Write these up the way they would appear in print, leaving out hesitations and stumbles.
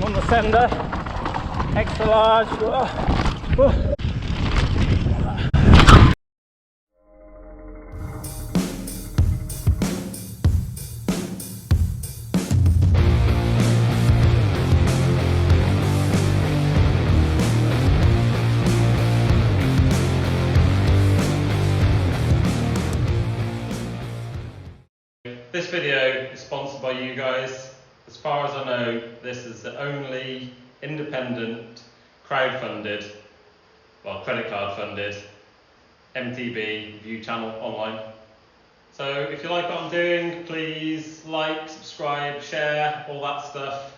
on the sender, extra large. This video is sponsored by you guys. As far as I know, this is the only independent, crowd-funded, well, credit card funded MTB review channel online. So if you like what I'm doing, please like, subscribe, share, all that stuff.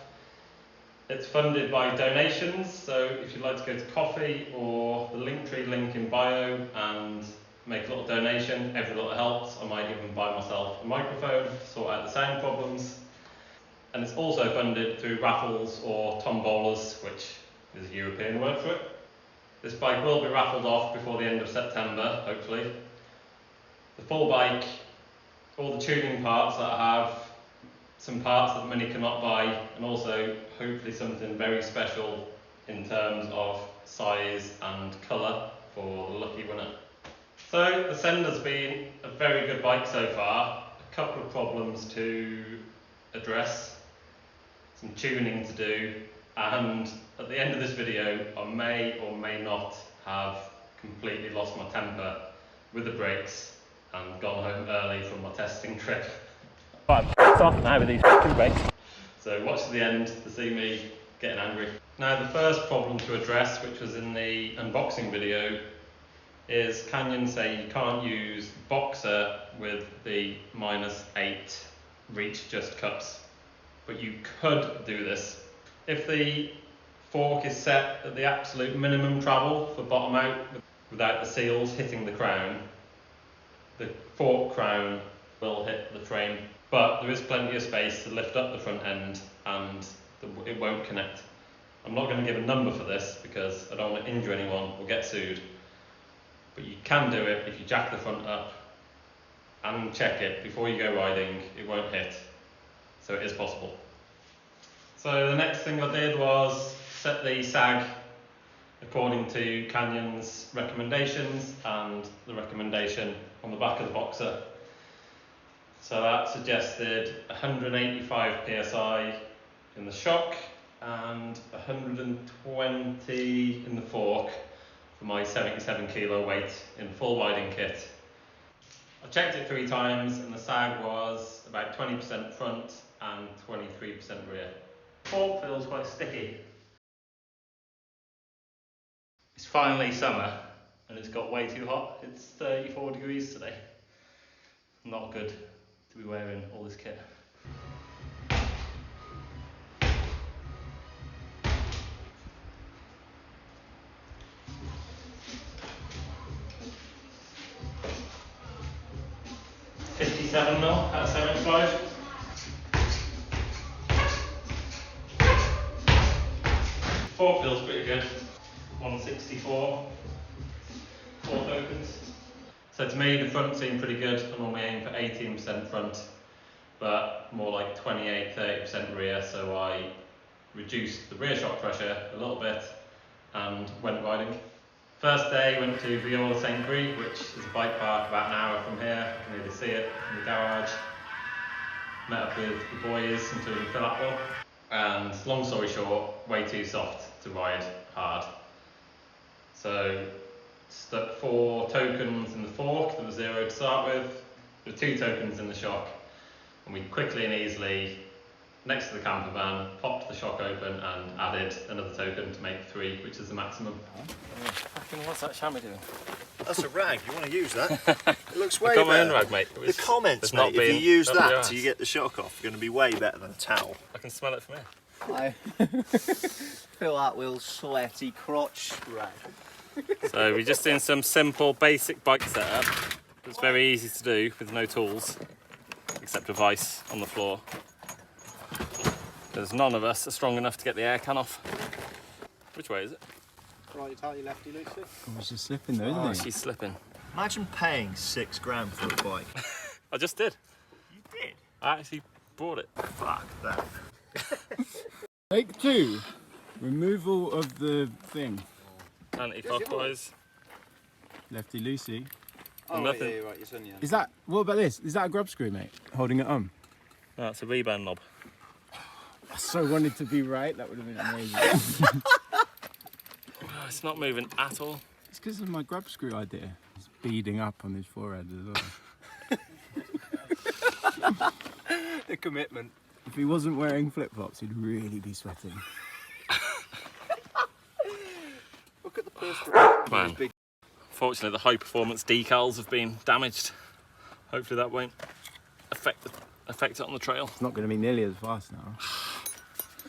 It's funded by donations, so if you'd like to go to Coffee or the Linktree link in bio and make a little donation, every little helps. I might even buy myself a microphone to sort out the sound problems. And it's also funded through raffles or tombolas, which is a European word for it. This bike will be raffled off before the end of September, hopefully. The full bike, all the tuning parts that I have, some parts that many cannot buy, and also hopefully something very special in terms of size and colour for the lucky winner. So the Sender's been a very good bike so far. A couple of problems to address, some tuning to do, and at the end of this video I may or may not have completely lost my temper with the brakes and gone home early from my testing trip. Right, it's off now with these brakes. So watch to the end to see me getting angry. Now the first problem to address, which was in the unboxing video, is Canyon say you can't use Boxer with the -8 reach just cups, but you could do this. If the fork is set at the absolute minimum travel for bottom out without the seals hitting the crown, the fork crown will hit the frame, but there is plenty of space to lift up the front end and it won't connect. I'm not going to give a number for this because I don't want to injure anyone or get sued. But you can do it if you jack the front up and check it before you go riding, it won't hit. So it is possible. So the next thing I did was set the sag according to Canyon's recommendations and the recommendation on the back of the Boxer. So that suggested 185 psi in the shock and 120 in the fork for my 77 kilo weight in full riding kit. I checked it 3 times and the sag was about 20% front and 23% rear. The fork feels quite sticky. It's finally summer and it's got way too hot. It's 34 degrees today. Not good to be wearing all this kit. .57 mil out of 75. Fork feels pretty good. 164. 4 tokens. So to me the front seemed pretty good. I normally aim for 18% front, but more like 28-30% rear, so I reduced the rear shock pressure a little bit and went riding. First day went to Viola St. Brie, which is a bike park about an hour from here. You can really see it in the garage. Met up with the boys, including Phil Atwell. And long story short, way too soft to ride hard. So stuck 4 tokens in the fork, there was 0 to start with. There were 2 tokens in the shock. And we quickly and easily, next to the camper van, popped the shock open and added another token to make 3, which is the maximum. What's that chamois doing? That's a rag, you want to use that? It looks way I've got my better. own rag, mate. The comments, mate, if you use that till you get the shock off, you're going to be way better than a towel. I can smell it from here. I feel like Will's sweaty crotch rag. So we're just doing some simple basic bike setup. It's very easy to do with no tools, except a vice on the floor. Because none of us are strong enough to get the air can off. Which way is it? Right, tighty, lefty, loosely. Oh, she's slipping though, isn't Oh, she? she's slipping. Imagine paying £6 grand for a bike. I just did. You did? I actually bought it. Fuck that. Take 2. Removal of the thing. Anti-clockwise. Lefty loosey. Oh, nothing. right, your son, yeah. Is that, what about this? Is that a grub screw, mate? Holding it on? No, it's a rebound knob. I so wanted to be right, that would have been amazing. It's not moving at all. It's because of my grub screw idea. It's beading up on his forehead as well. The commitment. If he wasn't wearing flip-flops, he'd really be sweating. Look at the perspiration. Man. Fortunately, the high performance decals have been damaged. Hopefully that won't affect it on the trail. It's not going to be nearly as fast now.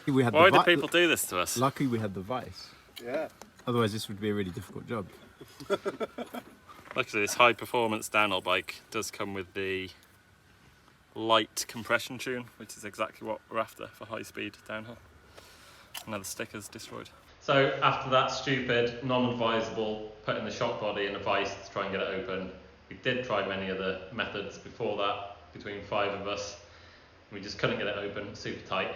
We had Why do people do this to us? Lucky we had the vice. Yeah. Otherwise this would be a really difficult job. Luckily this high performance downhill bike does come with the light compression tune, which is exactly what we're after for high speed downhill. Now the sticker's destroyed. So after that stupid, non-advisable putting the shock body in a vice to try and get it open, we did try many other methods before that, between 5 of us. We just couldn't get it open, super tight.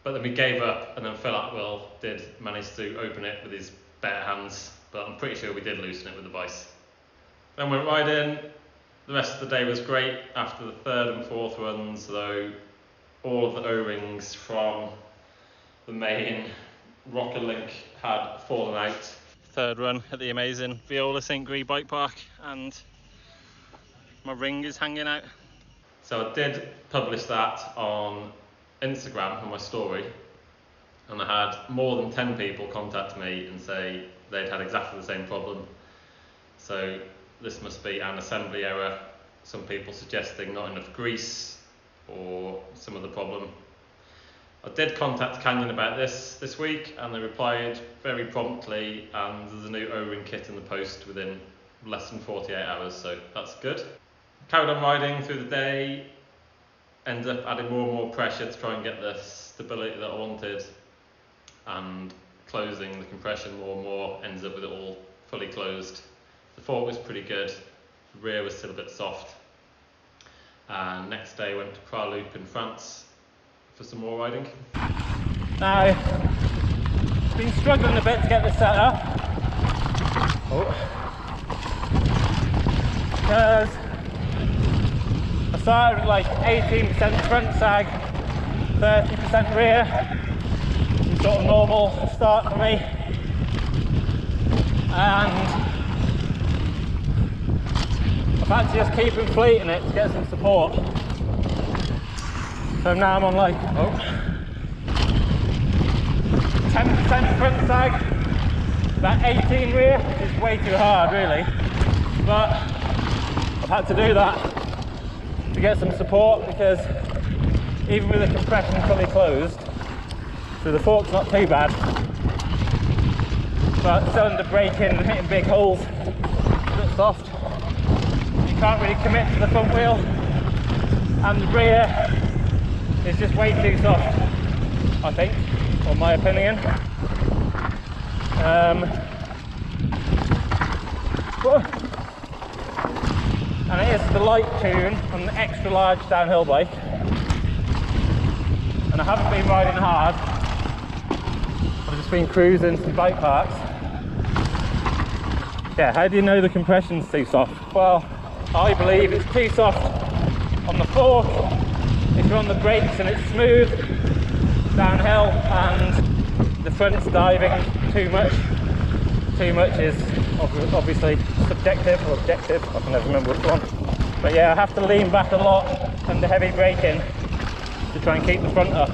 But then we gave up, and then Phil Atwill did manage to open it with his bare hands, but I'm pretty sure we did loosen it with the vice. Then went right in. The rest of the day was great after the 3rd and 4th runs, though all of the O-rings from the main rocker link had fallen out. 3rd run at the amazing Viola St. Gree bike park, and my ring is hanging out. So I did publish that on Instagram on my story, and I had more than 10 people contact me and say they'd had exactly the same problem. So this must be an assembly error, some people suggesting not enough grease or some other problem. I did contact Canyon about this week, and they replied very promptly, and there's a new O-ring kit in the post within less than 48 hours, so that's good. Carried on riding through the day, ended up adding more and more pressure to try and get the stability that I wanted, and closing the compression more and more, ended up with it all fully closed. The fork was pretty good, the rear was still a bit soft. And next day went to Praloop in France for some more riding. Now, been struggling a bit to get this set up. Because I started with like 18% front sag, 30% rear. It's sort of normal start for me. And I've had to just keep inflating it to get some support. So now I'm on like 10% front sag, about 18 rear, which is way too hard really. But I've had to do that to get some support, because even with the compression fully closed, so the fork's not too bad, but cylinder braking and hitting big holes, a bit soft. You can't really commit to the front wheel, and the rear is just way too soft, I think, in my opinion. And it is the light tune on the extra large downhill bike, and I haven't been riding hard. I've just been cruising some bike parks. Yeah, how do you know the compression's too soft? Well, I believe it's too soft on the fork if you're on the brakes and it's smooth downhill, and the front's diving too much. Too much is obviously subjective or objective, I can never remember which one. But yeah, I have to lean back a lot under heavy braking to try and keep the front up,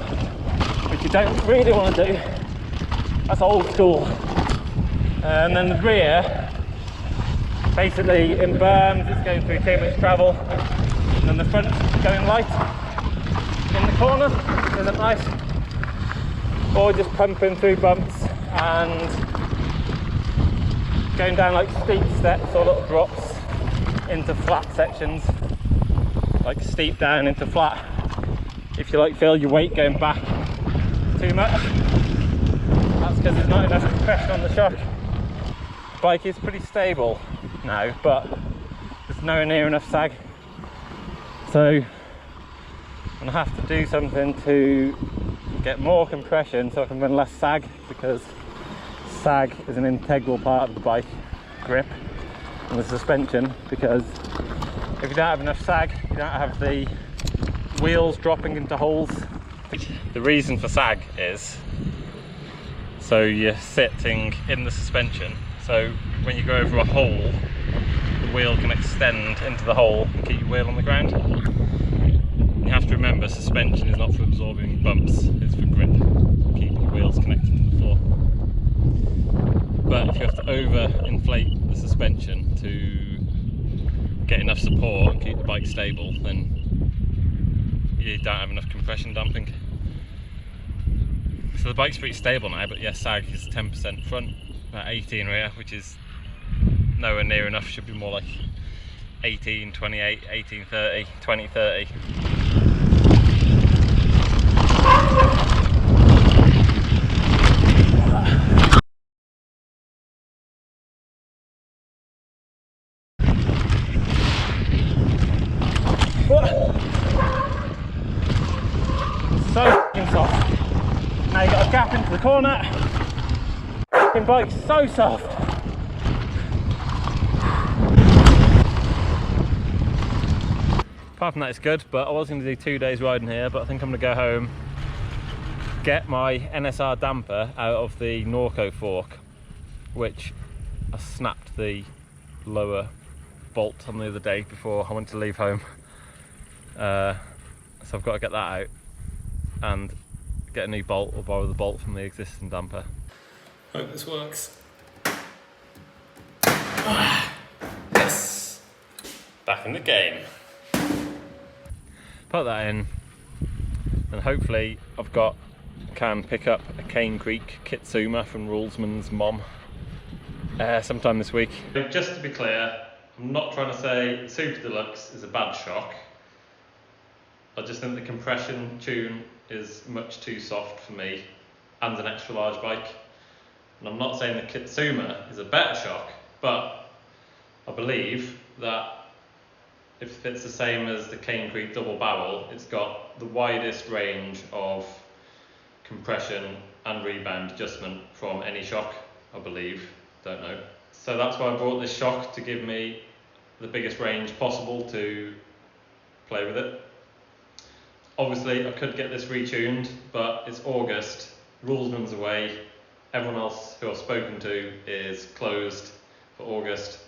which you don't really want to do. That's old school. And then the rear, basically in berms, it's going through too much travel, and the front's going light in the corner, isn't nice, or just pumping through bumps and going down like steep steps or little drops into flat sections, like steep down into flat. If you like feel your weight going back too much, that's because there's not enough compression on the shock. The bike is pretty stable now, but there's nowhere near enough sag, so I'm gonna have to do something to get more compression so I can run less sag, because sag is an integral part of the bike grip and the suspension, because if you don't have enough sag, you don't have the wheels dropping into holes. The reason for sag is so you're sitting in the suspension, so when you go over a hole, the wheel can extend into the hole and keep your wheel on the ground. You have to remember, suspension is not for absorbing bumps, it's for grip, keeping the wheels connected to the floor. But if you have to over-inflate the suspension to get enough support and keep the bike stable, then you don't have enough compression damping. So the bike's pretty stable now, but yeah, sag is 10% front, about 18 rear, which is nowhere near enough. Should be more like 18, 28, 18, 30, 20, 30. So f***ing soft. Now you got a gap into the corner. F***ing bike's so soft. Apart from that, it's good, but I was going to do 2 days riding here, but I think I'm going to go home, get my NSR damper out of the Norco fork, which I snapped the lower bolt on the other day before I went to leave home. So I've got to get that out and get a new bolt, or borrow the bolt from the existing damper. Hope this works. Yes! Back in the game. Put that in, and hopefully can pick up a Cane Creek Kitsuma from Rulesman's mom sometime this week. Just to be clear, I'm not trying to say Super Deluxe is a bad shock. I just think the compression tune is much too soft for me and an extra large bike. And I'm not saying the Kitsuma is a better shock, but I believe that if it's the same as the Cane Creek double barrel, it's got the widest range of compression and rebound adjustment from any shock, I believe, don't know. So that's why I bought this shock, to give me the biggest range possible to play with it. Obviously I could get this retuned, but it's August, Rulesman's away, everyone else who I've spoken to is closed for August,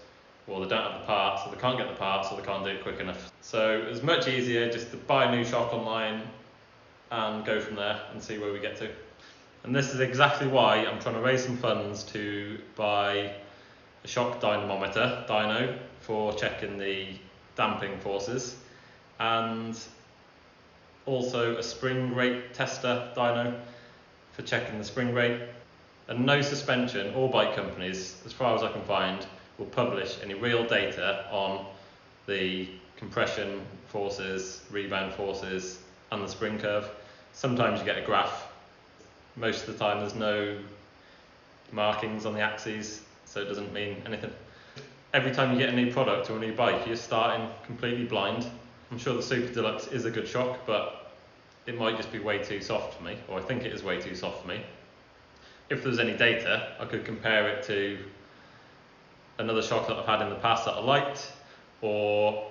or they don't have the parts, or they can't get the parts, or they can't do it quick enough. So it's much easier just to buy a new shock online and go from there and see where we get to. And this is exactly why I'm trying to raise some funds to buy a shock dyno for checking the damping forces, and also a spring rate tester dyno for checking the spring rate. And no suspension or bike companies, as far as I can find, will publish any real data on the compression forces, rebound forces, and the spring curve. Sometimes you get a graph. Most of the time there's no markings on the axes, so it doesn't mean anything. Every time you get a new product or a new bike, you're starting completely blind. I'm sure the Super Deluxe is a good shock, but it might just be way too soft for me, or I think it is way too soft for me. If there's any data, I could compare it to another shock that I've had in the past that I liked, or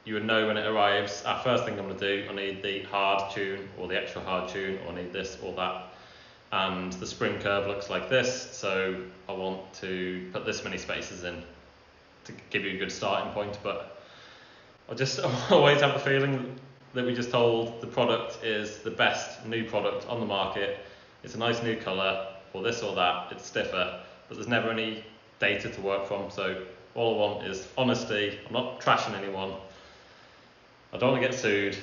you would know when it arrives, first thing I'm going to do, I need the hard tune or the extra hard tune, or I need this or that, and the spring curve looks like this, so I want to put this many spaces in to give you a good starting point. But I just always have the feeling that we just told the product is the best new product on the market, it's a nice new colour, or this or that, it's stiffer, but there's never any data to work from. So all I want is honesty. I'm not trashing anyone, I don't want to get sued,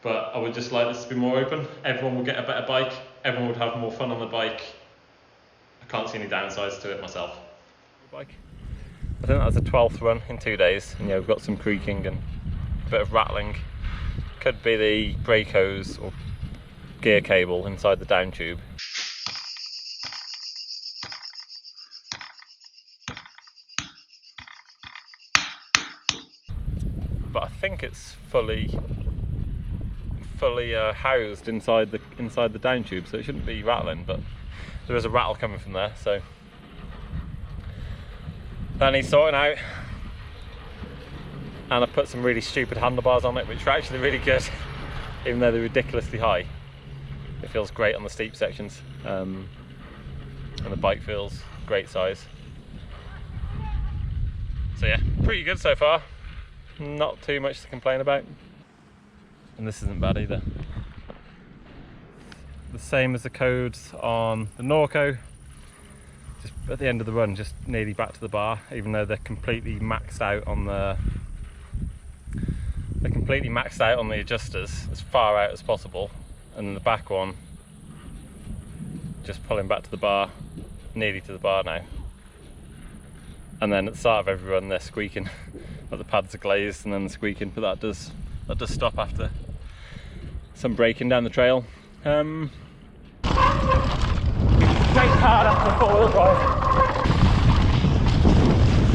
but I would just like this to be more open. Everyone will get a better bike, everyone would have more fun on the bike. I can't see any downsides to it myself. Bike. I think that was the 12th run in 2 days, and yeah, we've got some creaking and a bit of rattling. Could be the brake hose or gear cable inside the down tube. But I think it's fully fully housed inside the down tube, so it shouldn't be rattling, but there is a rattle coming from there, so that needs sorting out. And I put some really stupid handlebars on it, which are actually really good, even though they're ridiculously high. It feels great on the steep sections, and the bike feels great size. So yeah, pretty good so far. Not too much to complain about. And this isn't bad either. The same as the codes on the Norco. Just at the end of the run, just nearly back to the bar, even though they're completely maxed out on the adjusters, as far out as possible. And then the back one, just pulling back to the bar, nearly to the bar now. And then at the start of every run they're squeaking, but the pads are glazed and then they're squeaking, but that does stop after some braking down the trail. Great hard after the four-wheel drive.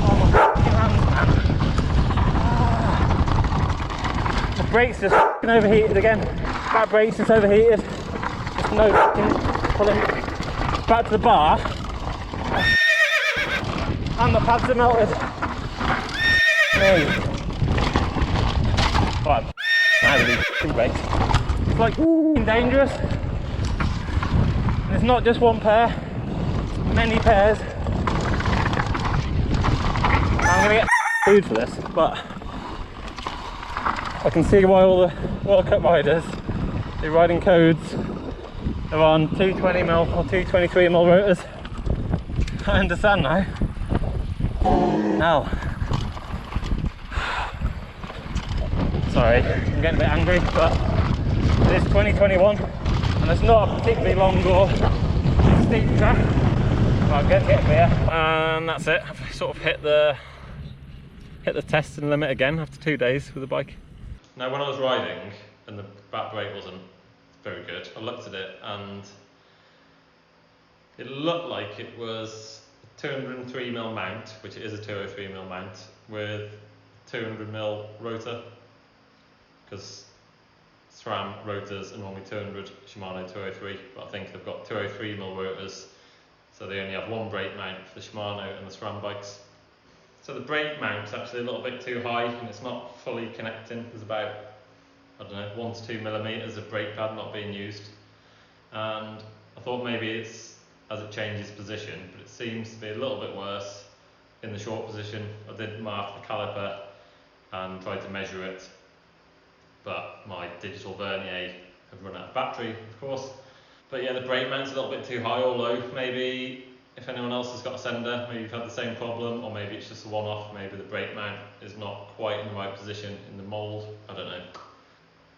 Oh my fucking hands, man. The brakes just fucking overheated again. Back brakes just overheated. Just no fucking pulling back to the bar. And the pads are melted. Hey. Well, now with these f***ing brakes. It's like dangerous. And it's not just one pair, it's many pairs. I'm gonna get food for this, but I can see why all the World Cup riders, the riding codes, are on 220mm or 223mm rotors. I understand now. Now, sorry, I'm getting a bit angry, but it is 2021 and it's not a particularly long or steep track. Well, I'm going to get there, and that's it. I've sort of hit the testing limit again after 2 days with the bike. Now, when I was riding and the back brake wasn't very good, I looked at it and it looked like it was 203mm mount, which is a 203mm mount, with 200mm rotor, because SRAM rotors are normally 200, Shimano 203, but I think they've got 203mm rotors, so they only have one brake mount for the Shimano and the SRAM bikes. So the brake mount's actually a little bit too high and it's not fully connecting. There's about, I don't know, 1 to 2mm of brake pad not being used, and I thought maybe it's as it changes position, but it seems to be a little bit worse in the short position. I did mark the caliper and tried to measure it, but my digital vernier had run out of battery, of course. But yeah, the brake mount's a little bit too high or low. Maybe if anyone else has got a sender, maybe you've had the same problem, or maybe it's just a one-off. Maybe the brake mount is not quite in the right position in the mould. I don't know.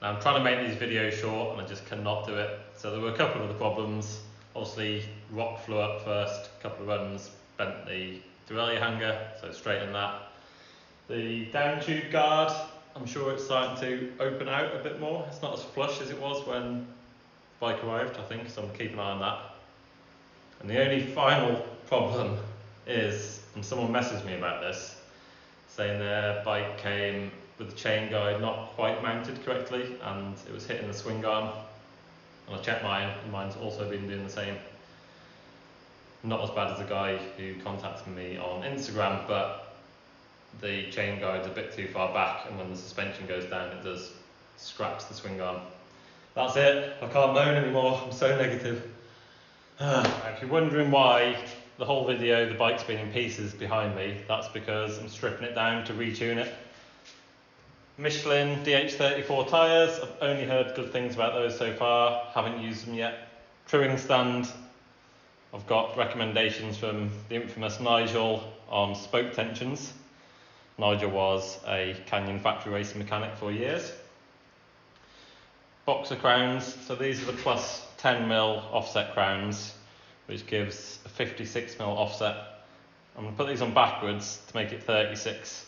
Now, I'm trying to make these videos short and I just cannot do it. So there were a couple of the problems. Obviously, rock flew up first, a couple of runs, bent the derailleur hanger, so straighten that. The down tube guard, I'm sure it's starting to open out a bit more. It's not as flush as it was when the bike arrived, I think, so I'm keeping an eye on that. And the only final problem is, and someone messaged me about this, saying their bike came with the chain guide not quite mounted correctly and it was hitting the swing arm. And I checked mine, and mine's also been doing the same. Not as bad as the guy who contacted me on Instagram, but the chain guide's a bit too far back, and when the suspension goes down, it does scratch the swing arm. That's it. I can't moan anymore. I'm so negative. If you're wondering why the whole video the bike's been in pieces behind me, that's because I'm stripping it down to retune it. Michelin DH34 tyres, I've only heard good things about those so far, haven't used them yet. Trimming stand, I've got recommendations from the infamous Nigel on spoke tensions. Nigel was a Canyon factory racing mechanic for years. Boxer crowns, so these are the plus 10mm offset crowns, which gives a 56mm offset. I'm going to put these on backwards to make it 36.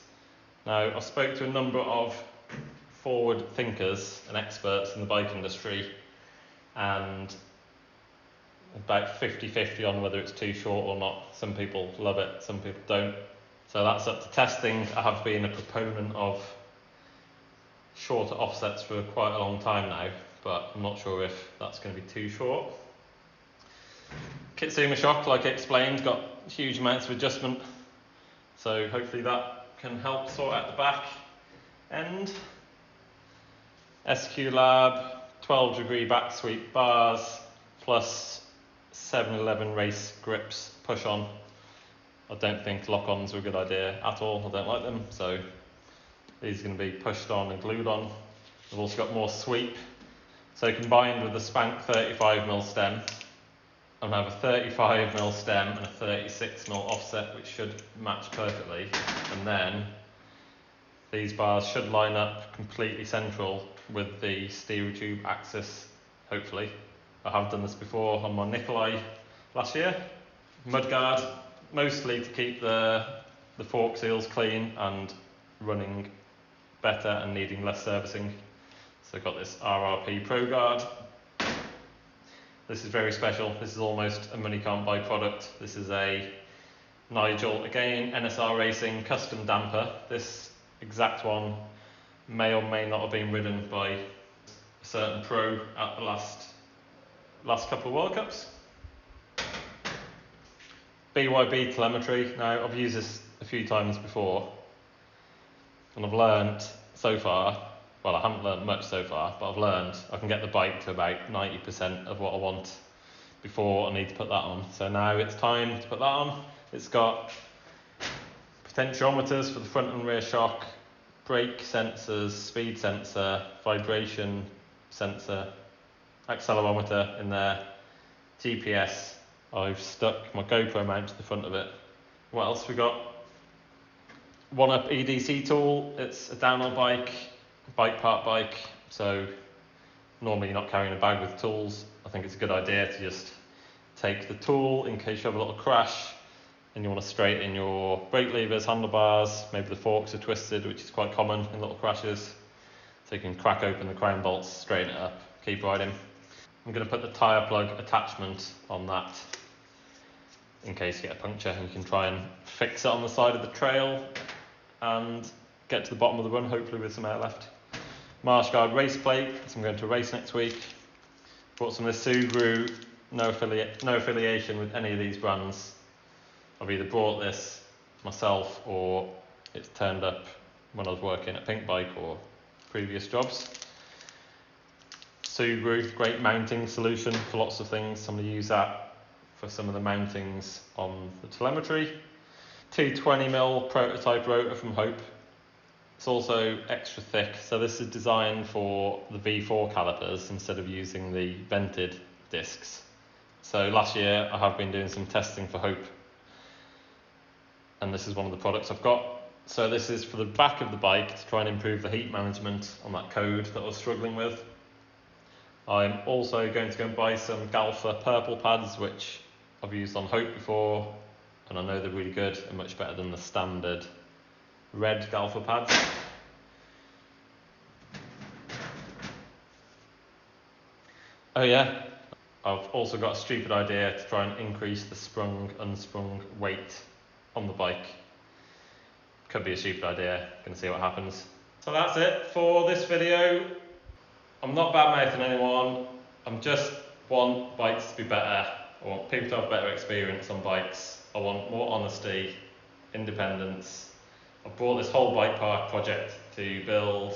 Now, I spoke to a number of forward thinkers and experts in the bike industry, and about 50-50 on whether it's too short or not. Some people love it, some people don't. So that's up to testing. I have been a proponent of shorter offsets for quite a long time now, but I'm not sure if that's going to be too short. Kitsuma shock, like I explained, got huge amounts of adjustment, so hopefully that can help sort out the back end. SQ Lab 12-degree back sweep bars plus 711 race grips push on. I don't think lock-ons are a good idea at all. I don't like them, so these are going to be pushed on and glued on. We've also got more sweep. So combined with the Spank 35mm stem, I'm going to have a 35mm stem and a 36mm offset, which should match perfectly. And then these bars should line up completely central with the steel tube axis, hopefully. I have done this before on my Nikolai last year. Mudguard, mostly to keep the fork seals clean and running better and needing less servicing. So I've got this RRP Pro Guard. This is very special. This is almost a money can't buy product. This is a Nigel, again, NSR Racing custom damper. This exact one may or may not have been ridden by a certain pro at the last couple of World Cups. BYB telemetry. Now, I've used this a few times before, and I've learned so far, well, I haven't learned much so far, but I've learned I can get the bike to about 90% of what I want before I need to put that on. So now it's time to put that on. It's got potentiometers for the front and rear shock, brake sensors, speed sensor, vibration sensor, accelerometer in there, GPS. I've stuck my GoPro mount to the front of it. What else we got? One Up EDC tool. It's a downhill bike part bike, so normally you're not carrying a bag with tools. I think it's a good idea to just take the tool in case you have a little crash and you want to straighten your brake levers, handlebars, maybe the forks are twisted, which is quite common in little crashes. So you can crack open the crown bolts, straighten it up, keep riding. I'm going to put the tyre plug attachment on that in case you get a puncture, and you can try and fix it on the side of the trail and get to the bottom of the run, hopefully with some air left. Marshguard race plate, so I'm going to a race next week. Bought some of this Subaru, no affiliation with any of these brands. I've either bought this myself or it's turned up when I was working at Pink Bike or previous jobs. Subaru, great mounting solution for lots of things. I'm going to use that for some of the mountings on the telemetry. 220mm prototype rotor from Hope. It's also extra thick, so this is designed for the V4 calipers instead of using the vented discs. So last year I have been doing some testing for Hope, and this is one of the products I've got. So this is for the back of the bike to try and improve the heat management on that code that I was struggling with. I'm also going to go and buy some Galfa purple pads, which I've used on Hope before, and I know they're really good and much better than the standard red Galfa pads. Oh yeah, I've also got a stupid idea to try and increase the sprung unsprung weight on the bike. Could be a stupid idea, gonna see what happens. So that's it for this video. I'm not bad mouthing anyone, I'm just want bikes to be better. I want people to have better experience on bikes. I want more honesty, independence. I've brought this whole bike park project to build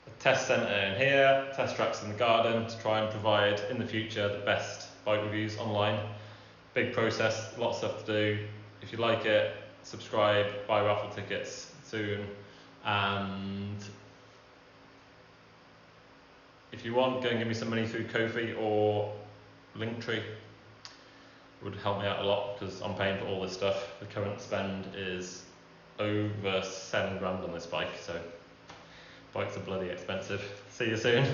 a test centre in here, test tracks in the garden, to try and provide in the future the best bike reviews online. Big process, lots of stuff to do. If you like it, subscribe, buy raffle tickets soon, and if you want, go and give me some money through Ko-fi or Linktree. It would help me out a lot because I'm paying for all this stuff. The current spend is over £7 grand on this bike, so bikes are bloody expensive. See you soon.